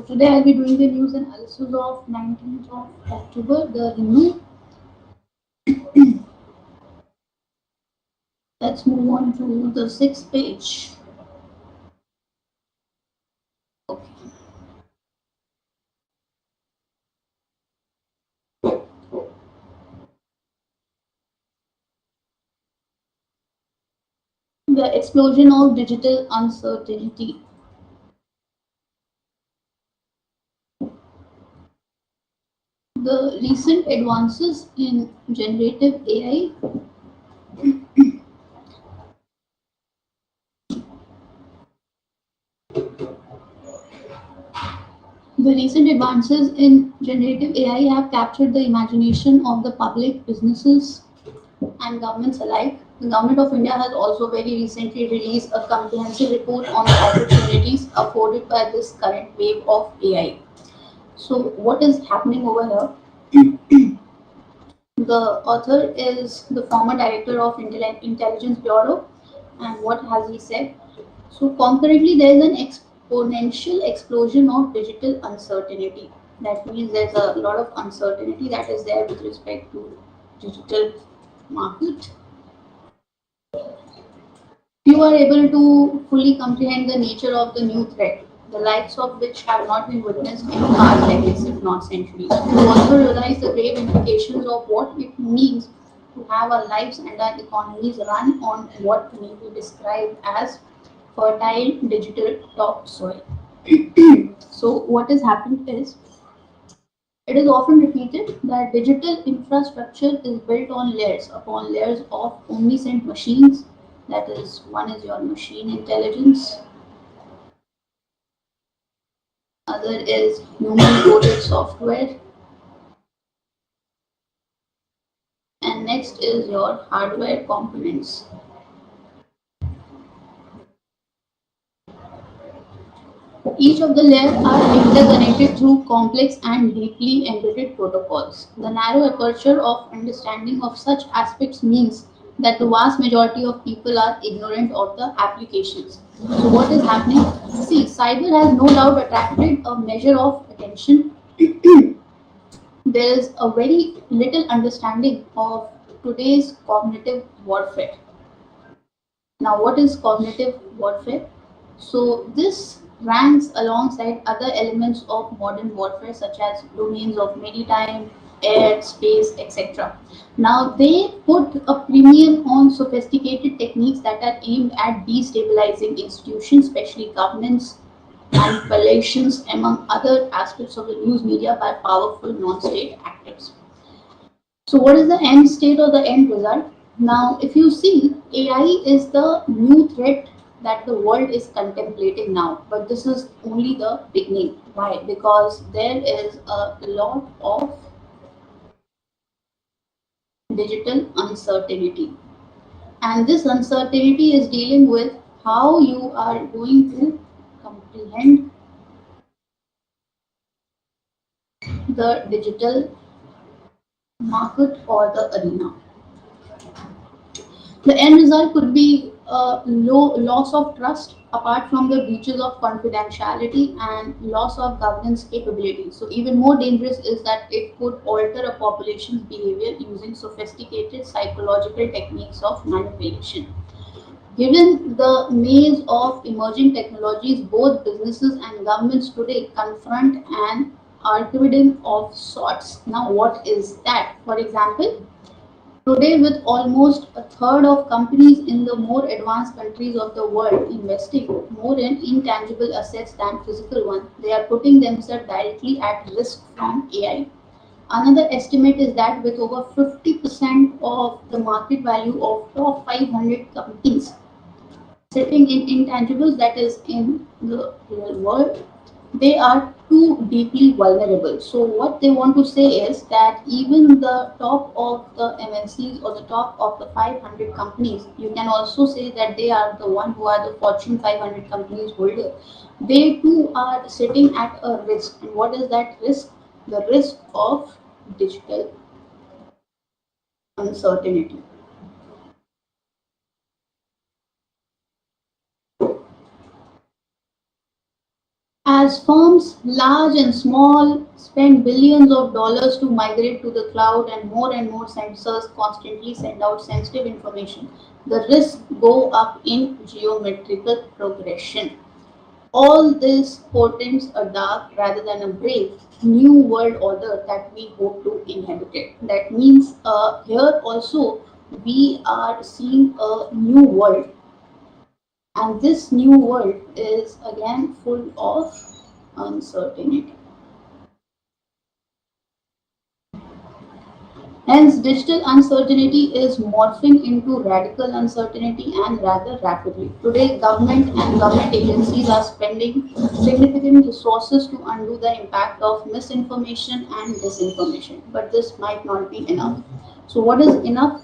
today I'll be doing the news analysis of 19th of October, the renew. Let's move on to the 6th page. The explosion of digital uncertainty. The recent advances in generative AI have captured the imagination of the public, businesses, and governments alike. The Government of India has also very recently released a comprehensive report on the opportunities afforded by this current wave of AI. So, what is happening over here? The author is the former director of Intelligence Bureau, and what has he said? So, concurrently, there is an exponential explosion of digital uncertainty. That means there's a lot of uncertainty that is there with respect to digital market. Few are able to fully comprehend the nature of the new threat, the likes of which have not been witnessed in past decades, if not centuries. To also realize the grave implications of what it means to have our lives and our economies run on what may be described as fertile digital topsoil. So, what has happened is it is often repeated that digital infrastructure is built on layers upon layers of omniscient machines. That is, one is your machine intelligence, other is human coded software, and next is your hardware components. Each of the layers are interconnected through complex and deeply embedded protocols. The narrow aperture of understanding of such aspects means that the vast majority of people are ignorant of the applications. So, what is happening? See, cyber has no doubt attracted a measure of attention. There is a very little understanding of today's cognitive warfare. Now, what is cognitive warfare? So, this ranks alongside other elements of modern warfare, such as domains of maritime, air, space, etc. Now, they put a premium on sophisticated techniques that are aimed at destabilizing institutions, especially governments, manipulations, among other aspects of the news media by powerful non state actors. So, what is the end state or the end result? Now, if you see, AI is the new threat that the world is contemplating now, but this is only the beginning. Why? Because there is a lot of digital uncertainty, and this uncertainty is dealing with how you are going to comprehend the digital market or the arena. The end result could be low loss of trust apart from the breaches of confidentiality and loss of governance capability. So even more dangerous is that it could alter a population's behavior using sophisticated psychological techniques of manipulation. Given the maze of emerging technologies, both businesses and governments today confront an armageddon of sorts. Now, what is that? For example, today, with almost a third of companies in the more advanced countries of the world investing more in intangible assets than physical ones, they are putting themselves directly at risk from AI. Another estimate is that with over 50% of the market value of top 500 companies sitting in intangibles, that is in the real world, they are too deeply vulnerable. So what they want to say is that even the top of the MNCs or the top of the 500 companies, you can also say that they are the one who are the Fortune 500 companies holder. They too are sitting at a risk. And what is that risk? The risk of digital uncertainty. As firms, large and small, spend billions of dollars to migrate to the cloud and more sensors constantly send out sensitive information, the risks go up in geometrical progression. All this portends a dark rather than a brave new world order that we hope to inhabit it. That means here also we are seeing a new world, and this new world is again full of uncertainty. Hence, digital uncertainty is morphing into radical uncertainty and rather rapidly. Today, government and government agencies are spending significant resources to undo the impact of misinformation and disinformation, but this might not be enough. So, what is enough?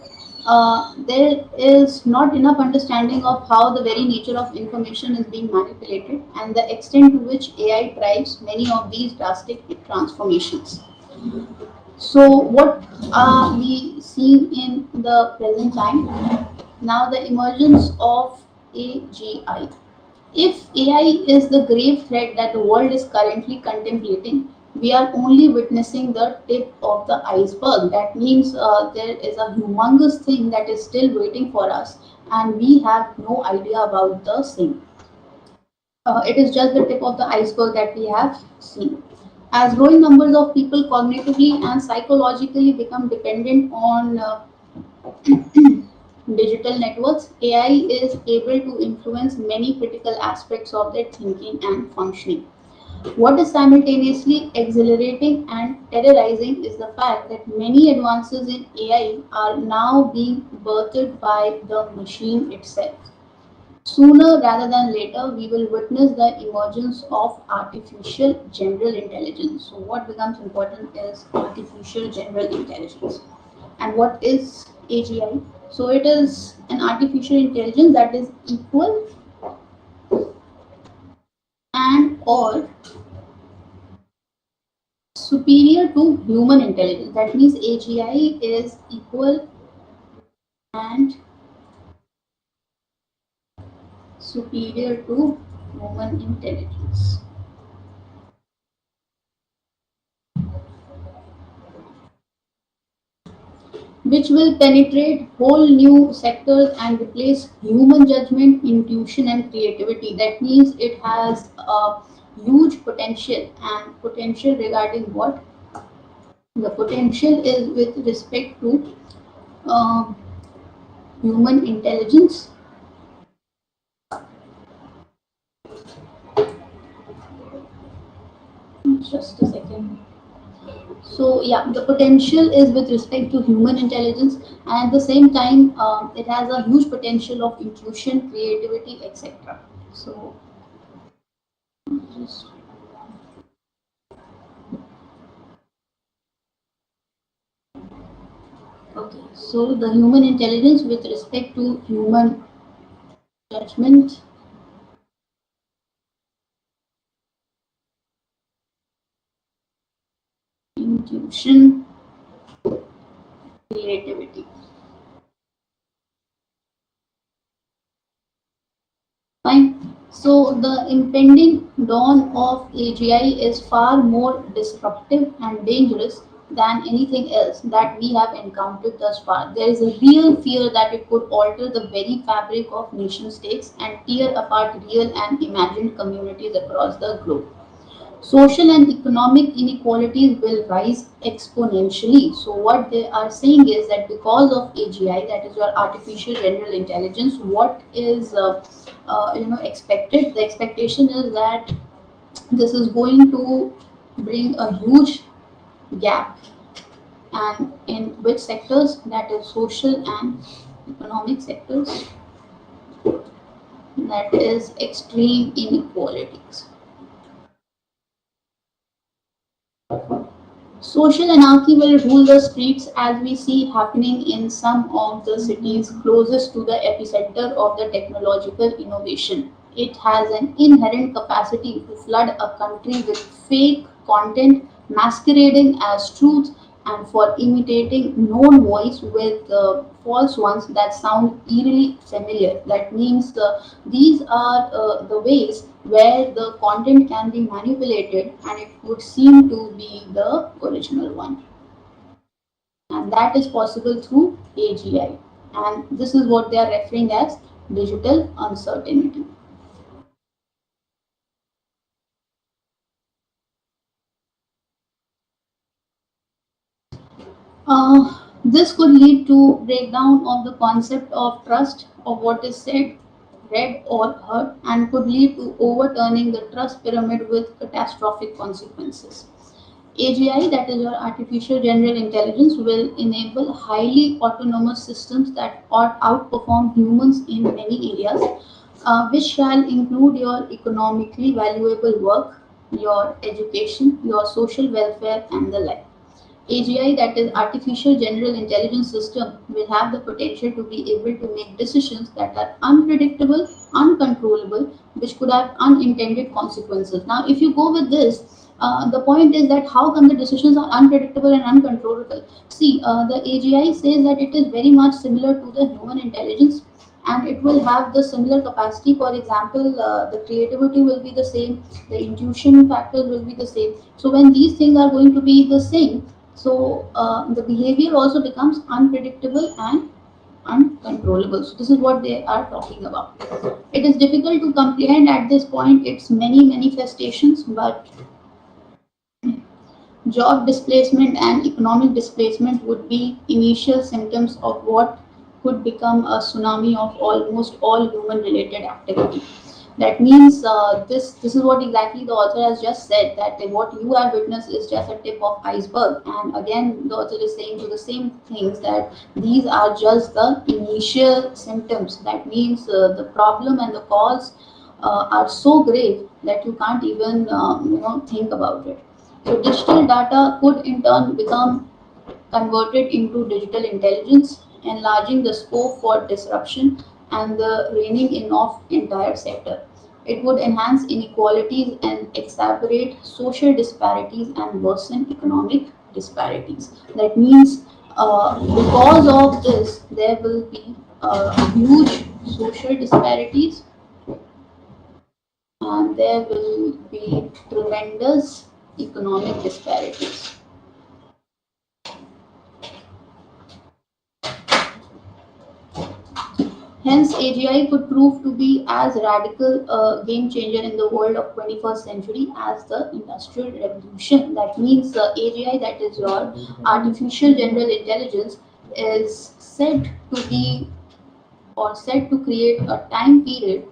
There is not enough understanding of how the very nature of information is being manipulated and the extent to which AI drives many of these drastic transformations. So, what are we seeing in the present time? Now, the emergence of AGI. If AI is the grave threat that the world is currently contemplating, we are only witnessing the tip of the iceberg. That means there is a humongous thing that is still waiting for us, and we have no idea about the same. It is just the tip of the iceberg that we have seen. As growing numbers of people cognitively and psychologically become dependent on digital networks, AI is able to influence many critical aspects of their thinking and functioning. What is simultaneously exhilarating and terrorizing is the fact that many advances in AI are now being birthed by the machine itself. Sooner rather than later, we will witness the emergence of artificial general intelligence. So, what becomes important is artificial general intelligence. And what is AGI? So, it is an artificial intelligence that is equal and or superior to human intelligence. That means AGI is equal and superior to human intelligence, which will penetrate whole new sectors and replace human judgment, intuition, and creativity. That means it has a huge potential, and potential regarding what? The potential is with respect to uh, human intelligence. Just a second. So yeah, the potential is with respect to human intelligence, and at the same time, it has a huge potential of intuition, creativity, etc. So just okay. So the human intelligence with respect to human judgment, intuition, creativity. Fine. So the impending dawn of AGI is far more disruptive and dangerous than anything else that we have encountered thus far. There is a real fear that it could alter the very fabric of nation states and tear apart real and imagined communities across the globe. Social and economic inequalities will rise exponentially. So what they are saying is that because of AGI, that is your artificial general intelligence, what is expected? The expectation is that this is going to bring a huge gap, and in which sectors? That is social and economic sectors. That is extreme inequalities. Social anarchy will rule the streets as we see happening in some of the cities closest to the epicenter of the technological innovation. It has an inherent capacity to flood a country with fake content masquerading as truth and for imitating known voice with false ones that sound eerily familiar. That means these are the ways where the content can be manipulated and it would seem to be the original one. And that is possible through AGI. And this is what they are referring as digital uncertainty. This could lead to breakdown of the concept of trust of what is said, read, or heard, and could lead to overturning the trust pyramid with catastrophic consequences. AGI, that is your artificial general intelligence, will enable highly autonomous systems that outperform humans in many areas, which shall include your economically valuable work, your education, your social welfare, and the like. AGI, that is Artificial General Intelligence System, will have the potential to be able to make decisions that are unpredictable, uncontrollable, which could have unintended consequences. Now, if you go with this, the point is that how come the decisions are unpredictable and uncontrollable? See, the AGI says that it is very much similar to the human intelligence and it will have the similar capacity. For example, the creativity will be the same, the intuition factors will be the same. So, when these things are going to be the same, so the behavior also becomes unpredictable and uncontrollable. So this is what they are talking about. It is difficult to comprehend at this point its many manifestations, but job displacement and economic displacement would be initial symptoms of what could become a tsunami of almost all human related activity. That means this is what exactly the author has just said, that what you have witnessed is just a tip of iceberg. And again, the author is saying to the same things that these are just the initial symptoms. That means the problem and the cause are so grave that you can't even think about it. So digital data could in turn become converted into digital intelligence, enlarging the scope for disruption and the reining in of entire sector. It would enhance inequalities and exacerbate social disparities and worsen economic disparities. That means because of this, there will be huge social disparities and there will be tremendous economic disparities. Hence, AGI could prove to be as radical a game changer in the world of 21st century as the Industrial Revolution. That means AGI, that is your artificial general intelligence, is said to be or said to create a time period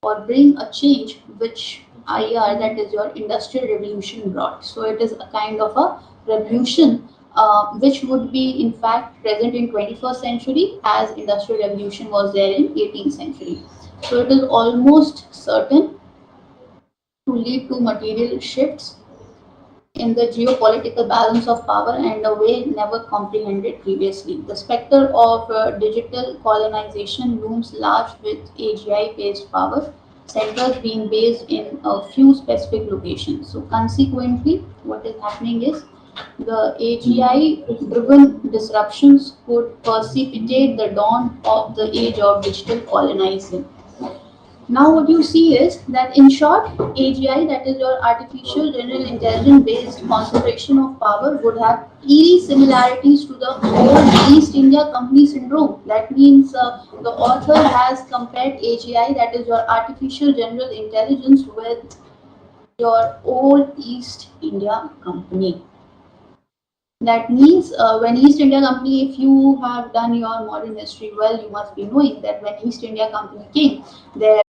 or bring a change which IR, that is your industrial revolution, brought. So it is a kind of a revolution which would be in fact present in 21st century as industrial revolution was there in 18th century. So it is almost certain to lead to material shifts in the geopolitical balance of power and a way never comprehended previously. The specter of digital colonization looms large with AGI based power centers being based in a few specific locations. So, consequently, what is happening is the AGI driven disruptions could precipitate the dawn of the age of digital colonization. Now, what you see is that in short, AGI, that is your artificial general intelligence based concentration of power, would have eerie similarities to the old East India Company syndrome. That means the author has compared AGI, that is your artificial general intelligence, with your old East India Company. That means when East India Company, if you have done your modern history well, you must be knowing that when East India Company came, there